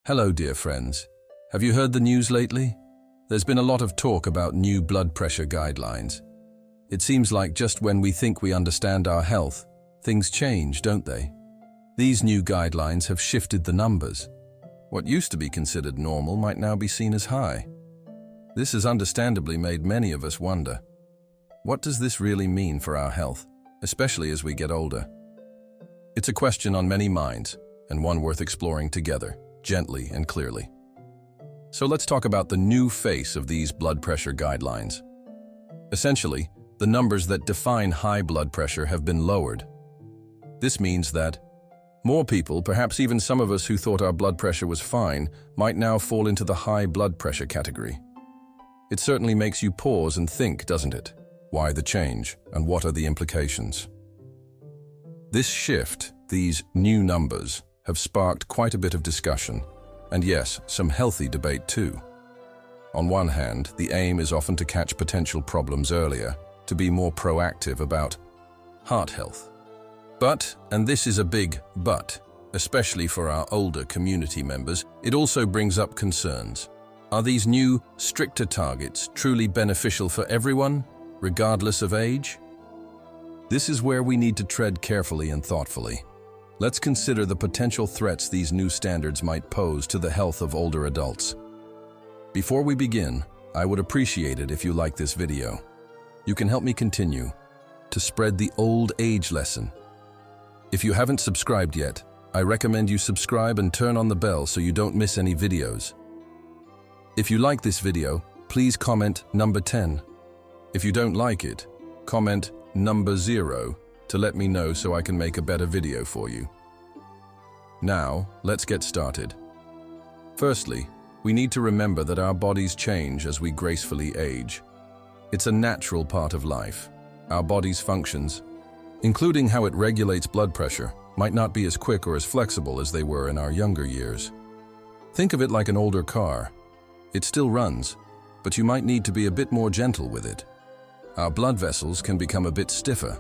Hello, dear friends. Have you heard the news lately? There's been a lot of talk about new blood pressure guidelines. It seems like just when we think we understand our health, things change, don't they? These new guidelines have shifted the numbers. What used to be considered normal might now be seen as high. This has understandably made many of us wonder, what does this really mean for our health, especially as we get older? It's a question on many minds, and one worth exploring together, gently and clearly. So let's talk about the new face of these blood pressure guidelines. Essentially, the numbers that define high blood pressure have been lowered. This means that more people, perhaps even some of us who thought our blood pressure was fine, might now fall into the high blood pressure category. It certainly makes you pause and think, doesn't it? Why the change, and what are the implications? This shift, these new numbers, have sparked quite a bit of discussion, and yes, some healthy debate too. On one hand, the aim is often to catch potential problems earlier, to be more proactive about heart health. But, and this is a big but, especially for our older community members, it also brings up concerns. Are these new, stricter targets truly beneficial for everyone, regardless of age? This is where we need to tread carefully and thoughtfully. Let's consider the potential threats these new standards might pose to the health of older adults. Before we begin, I would appreciate it if you like this video. You can help me continue to spread the old age lesson. If you haven't subscribed yet, I recommend you subscribe and turn on the bell so you don't miss any videos. If you like this video, please comment number 10. If you don't like it, comment number 0 to let me know so I can make a better video for you. Now, let's get started. Firstly, we need to remember that our bodies change as we gracefully age. It's a natural part of life. Our body's functions, including how it regulates blood pressure, might not be as quick or as flexible as they were in our younger years. Think of it like an older car. It still runs, but you might need to be a bit more gentle with it. Our blood vessels can become a bit stiffer,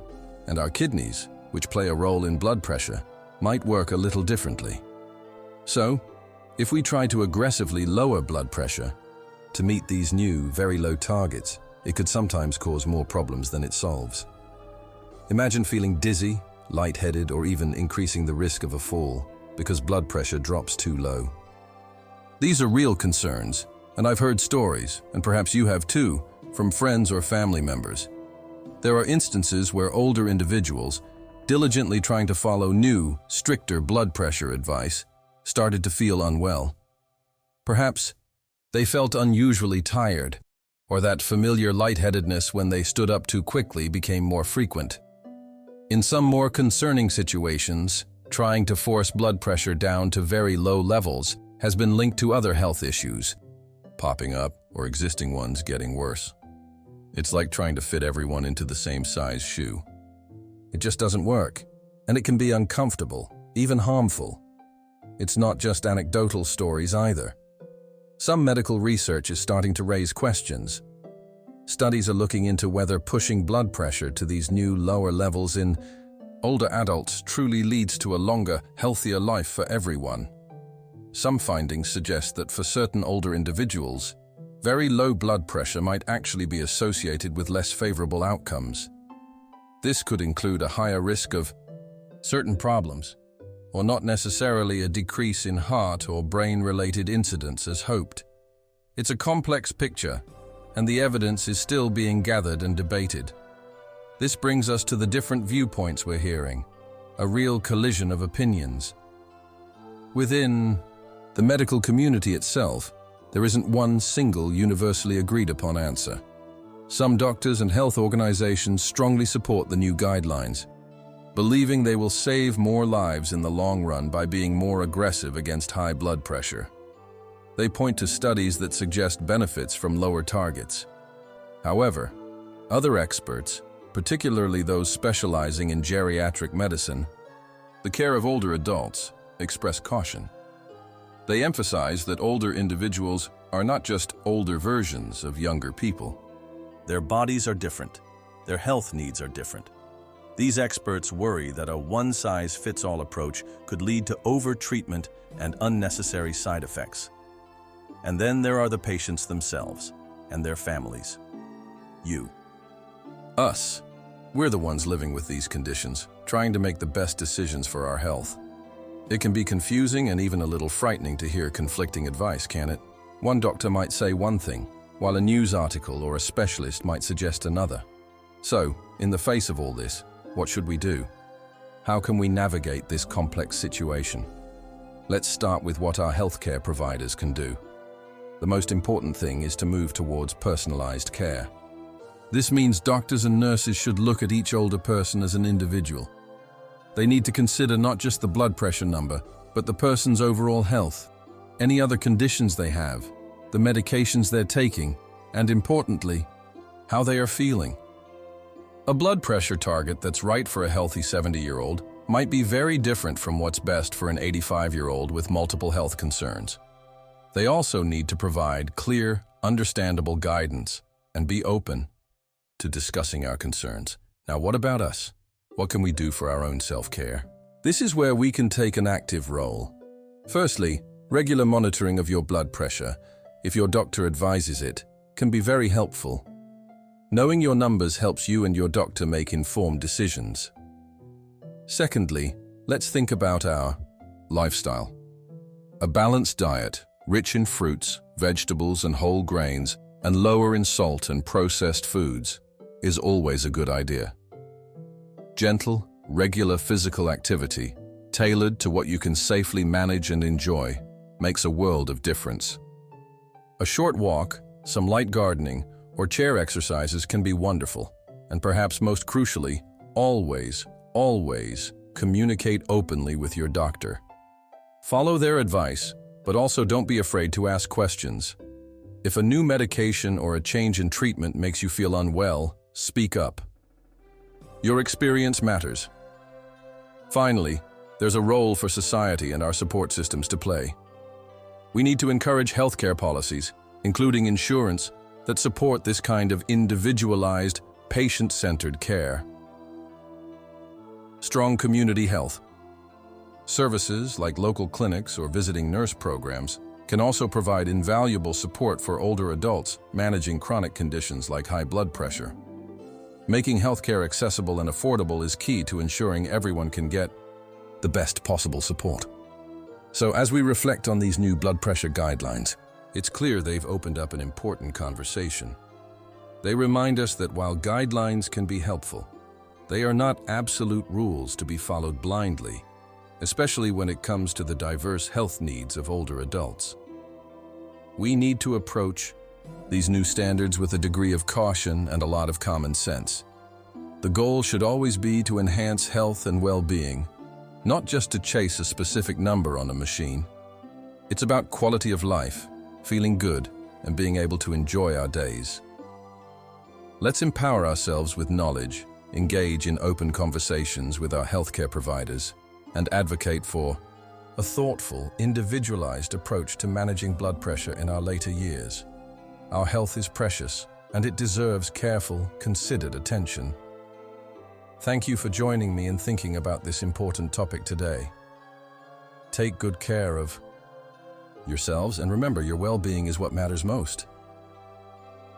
and our kidneys, which play a role in blood pressure, might work a little differently. So, if we try to aggressively lower blood pressure to meet these new, very low targets, it could sometimes cause more problems than it solves. Imagine feeling dizzy, lightheaded, or even increasing the risk of a fall because blood pressure drops too low. These are real concerns, and I've heard stories, and perhaps you have too, from friends or family members. There are instances where older individuals, diligently trying to follow new, stricter blood pressure advice, started to feel unwell. Perhaps they felt unusually tired, or that familiar lightheadedness when they stood up too quickly became more frequent. In some more concerning situations, trying to force blood pressure down to very low levels has been linked to other health issues, popping up or existing ones getting worse. It's like trying to fit everyone into the same size shoe. It just doesn't work, and it can be uncomfortable, even harmful. It's not just anecdotal stories either. Some medical research is starting to raise questions. Studies are looking into whether pushing blood pressure to these new lower levels in older adults truly leads to a longer, healthier life for everyone. Some findings suggest that for certain older individuals, very low blood pressure might actually be associated with less favorable outcomes. This could include a higher risk of certain problems, or not necessarily a decrease in heart or brain-related incidents as hoped. It's a complex picture, and the evidence is still being gathered and debated. This brings us to the different viewpoints we're hearing, a real collision of opinions. Within the medical community itself, there isn't one single universally agreed upon answer. Some doctors and health organizations strongly support the new guidelines, believing they will save more lives in the long run by being more aggressive against high blood pressure. They point to studies that suggest benefits from lower targets. However, other experts, particularly those specializing in geriatric medicine, the care of older adults, express caution. They emphasize that older individuals are not just older versions of younger people. Their bodies are different. Their health needs are different. These experts worry that a one-size-fits-all approach could lead to over-treatment and unnecessary side effects. And then there are the patients themselves and their families. You. Us. We're the ones living with these conditions, trying to make the best decisions for our health. It can be confusing and even a little frightening to hear conflicting advice, can't it? One doctor might say one thing, while a news article or a specialist might suggest another. So, in the face of all this, what should we do? How can we navigate this complex situation? Let's start with what our healthcare providers can do. The most important thing is to move towards personalized care. This means doctors and nurses should look at each older person as an individual. They need to consider not just the blood pressure number, but the person's overall health, any other conditions they have, the medications they're taking, and importantly, how they are feeling. A blood pressure target that's right for a healthy 70-year-old might be very different from what's best for an 85-year-old with multiple health concerns. They also need to provide clear, understandable guidance and be open to discussing our concerns. Now, what about us? What can we do for our own self-care? This is where we can take an active role. Firstly, regular monitoring of your blood pressure, if your doctor advises it, can be very helpful. Knowing your numbers helps you and your doctor make informed decisions. Secondly, let's think about our lifestyle. A balanced diet, rich in fruits, vegetables, and whole grains, and lower in salt and processed foods, is always a good idea. Gentle, regular physical activity, tailored to what you can safely manage and enjoy, makes a world of difference. A short walk, some light gardening, or chair exercises can be wonderful, and perhaps most crucially, always communicate openly with your doctor. Follow their advice, but also don't be afraid to ask questions. If a new medication or a change in treatment makes you feel unwell, speak up. Your experience matters. Finally, there's a role for society and our support systems to play. We need to encourage healthcare policies, including insurance, that support this kind of individualized, patient-centered care. Strong community health. Services like local clinics or visiting nurse programs can also provide invaluable support for older adults managing chronic conditions like high blood pressure. Making healthcare accessible and affordable is key to ensuring everyone can get the best possible support. So as we reflect on these new blood pressure guidelines, it's clear they've opened up an important conversation. They remind us that while guidelines can be helpful, they are not absolute rules to be followed blindly, especially when it comes to the diverse health needs of older adults. We need to approach these new standards with a degree of caution and a lot of common sense. The goal should always be to enhance health and well-being, not just to chase a specific number on a machine. It's about quality of life, feeling good, and being able to enjoy our days. Let's empower ourselves with knowledge, engage in open conversations with our healthcare providers, and advocate for a thoughtful, individualized approach to managing blood pressure in our later years. Our health is precious, and it deserves careful, considered attention. Thank you for joining me in thinking about this important topic today. Take good care of yourselves, and remember, your well-being is what matters most.